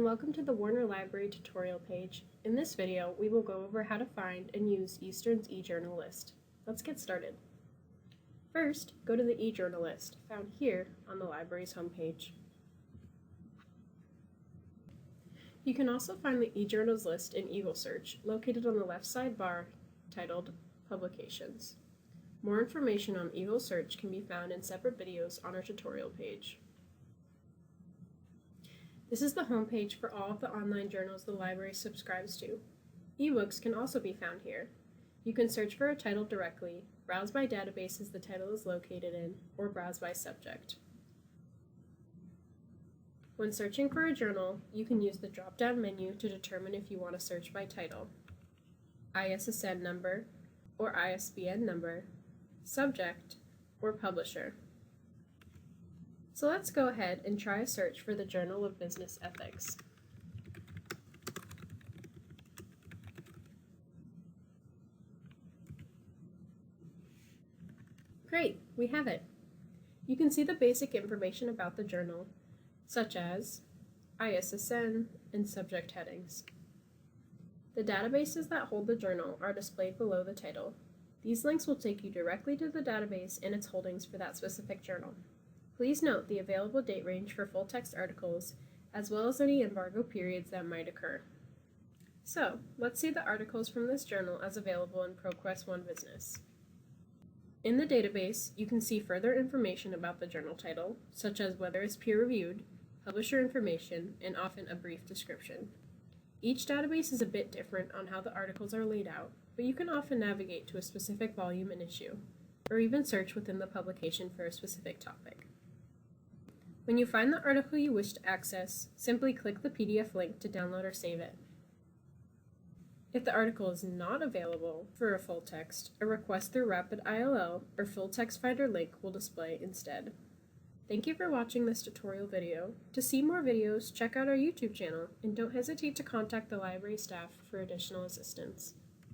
and welcome to the Warner Library tutorial page. In this video, we will go over how to find and use Eastern's eJournal list. Let's get started. First, go to the eJournal list, found here on the library's homepage. You can also find the eJournals list in Eagle Search, located on the left sidebar titled Publications. More information on Eagle Search can be found in separate videos on our tutorial page. This is the homepage for all of the online journals the library subscribes to. Ebooks can also be found here. You can search for a title directly, browse by databases the title is located in, or browse by subject. When searching for a journal, you can use the drop-down menu to determine if you want to search by title, ISSN number, or ISBN number, subject, or publisher. So let's go ahead and try a search for the Journal of Business Ethics. Great, we have it. You can see the basic information about the journal, such as ISSN and subject headings. The databases that hold the journal are displayed below the title. These links will take you directly to the database and its holdings for that specific journal. Please note the available date range for full-text articles, as well as any embargo periods that might occur. So, let's see the articles from this journal as available in ProQuest One Business. In the database, you can see further information about the journal title, such as whether it's peer-reviewed, publisher information, and often a brief description. Each database is a bit different on how the articles are laid out, but you can often navigate to a specific volume and issue, or even search within the publication for a specific topic. When you find the article you wish to access, simply click the PDF link to download or save it. If the article is not available for a full text, a request through Rapid ILL or Full Text Finder link will display instead. Thank you for watching this tutorial video. To see more videos, check out our YouTube channel, and don't hesitate to contact the library staff for additional assistance.